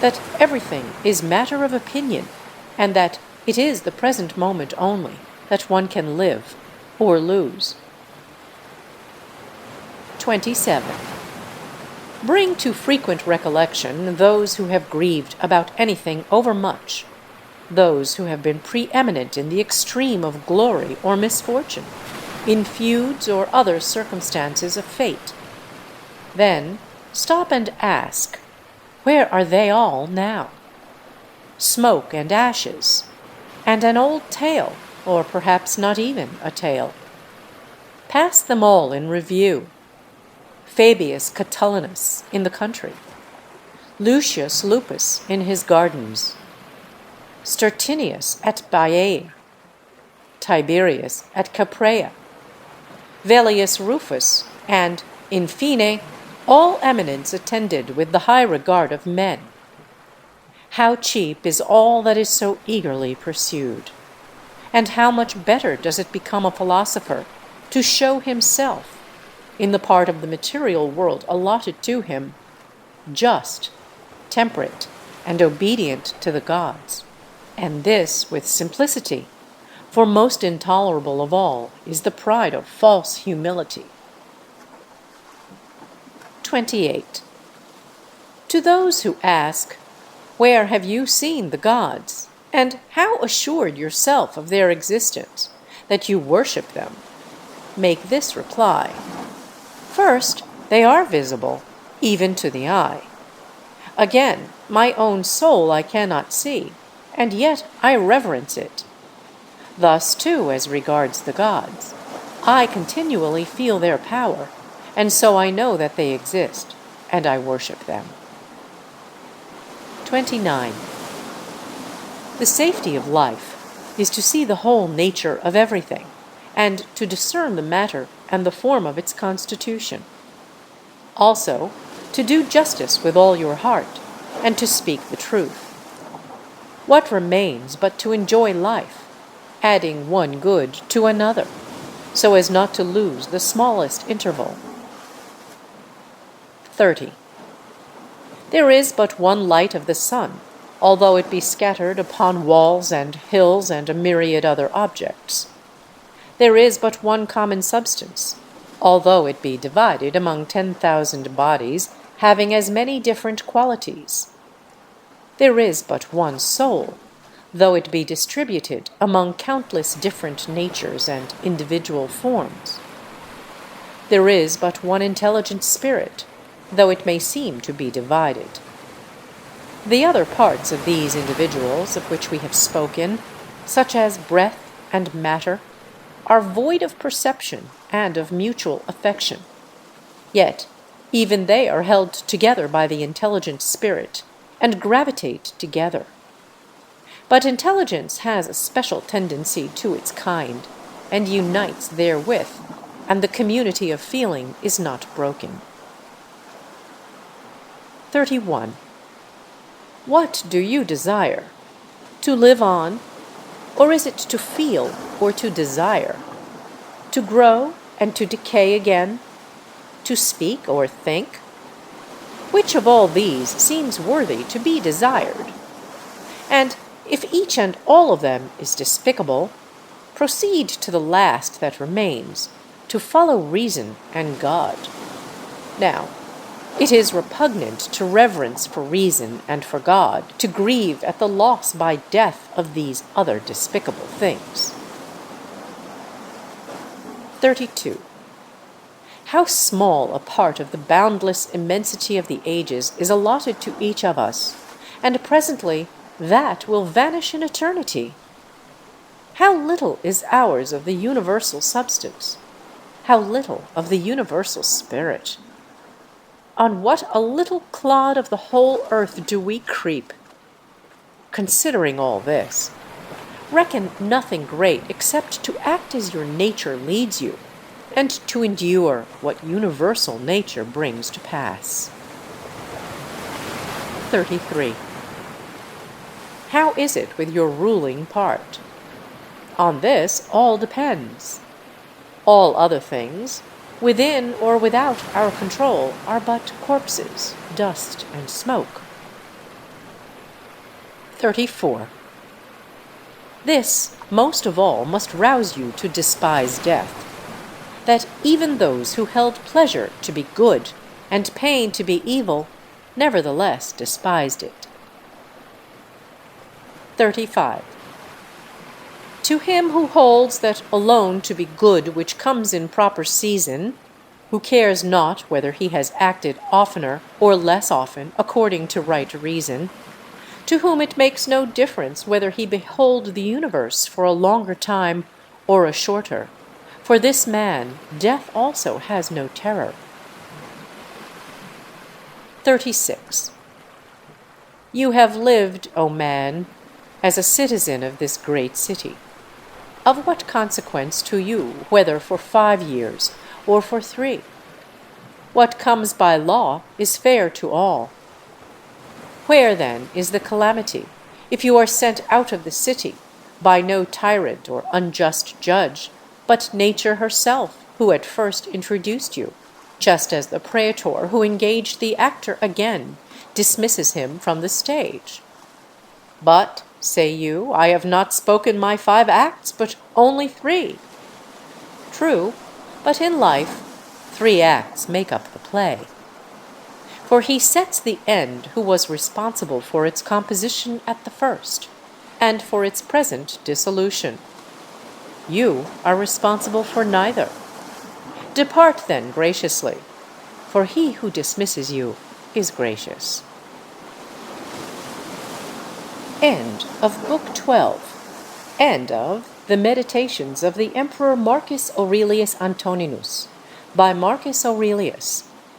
that everything is matter of opinion, and that it is the present moment only that one can live or lose. 27. Bring to frequent recollection those who have grieved about anything overmuch, those who have been preeminent in the extreme of glory or misfortune, in feuds or other circumstances of fate. Then stop and ask, where are they all now? Smoke and ashes, and an old tale, or perhaps not even a tale. Pass them all in review. Fabius Catulinus in the country, Lucius Lupus in his gardens, Stertinius at Baiae, Tiberius at Capreae, Velius Rufus, and, in fine, all eminence attended with the high regard of men. How cheap is all that is so eagerly pursued, and how much better does it become a philosopher to show himself, in the part of the material world allotted to him, just, temperate, and obedient to the gods. and this with simplicity, for most intolerable of all is the pride of false humility. 28. To those who ask, "Where have you seen the gods, and how assured yourself of their existence, that you worship them?" make this reply. First, they are visible, even to the eye. Again, my own soul I cannot see, and yet I reverence it. Thus, too, as regards the gods, I continually feel their power, and so I know that they exist, and I worship them. 29. The safety of life is to see the whole nature of everything, and to discern the matter and the form of its constitution. Also, to do justice with all your heart, and to speak the truth. What remains but to enjoy life, adding one good to another, so as not to lose the smallest interval? 30. There is but one light of the sun, although it be scattered upon walls and hills and a myriad other objects. There is but one common substance, although it be divided among 10,000 bodies having as many different qualities. There is but one soul, though it be distributed among countless different natures and individual forms. There is but one intelligent spirit, though it may seem to be divided. The other parts of these individuals of which we have spoken, such as breath and matter, are void of perception and of mutual affection. Yet even they are held together by the intelligent spirit, and gravitate together. But intelligence has a special tendency to its kind, and unites therewith, and the community of feeling is not broken. 31. What do you desire? To live on? Or is it to feel or to desire? To grow and to decay again? To speak or think? Which of all these seems worthy to be desired? And if each and all of them is despicable, proceed to the last that remains, to follow reason and God. Now, it is repugnant to reverence for reason and for God, to grieve at the loss by death of these other despicable things. 32. How small a part of the boundless immensity of the ages is allotted to each of us, and presently that will vanish in eternity. How little is ours of the universal substance, how little of the universal spirit. On what a little clod of the whole earth do we creep! Considering all this, reckon nothing great except to act as your nature leads you, and to endure what universal nature brings to pass. 33. How is it with your ruling part? On this all depends. All other things, within or without our control, are but corpses, dust, and smoke. 34. This, most of all, must rouse you to despise death, that even those who held pleasure to be good and pain to be evil, nevertheless despised it. 35. To him who holds that alone to be good which comes in proper season, who cares not whether he has acted oftener or less often according to right reason, to whom it makes no difference whether he behold the universe for a longer time or a shorter, for this man death also has no terror. 36. You have lived, O man, as a citizen of this great city. Of what consequence to you, whether for 5 years or for 3? What comes by law is fair to all. Where, then, is the calamity, if you are sent out of the city by no tyrant or unjust judge, but nature herself, who at first introduced you, just as the praetor who engaged the actor again dismisses him from the stage? But Say you, I have not spoken my 5 acts, but only 3. True, but in life 3 acts make up the play. For he sets the end who was responsible for its composition at the first, and for its present dissolution. You are responsible for neither. Depart then graciously, for he who dismisses you is gracious. End of Book 12. End of The Meditations of the Emperor Marcus Aurelius Antoninus by Marcus Aurelius.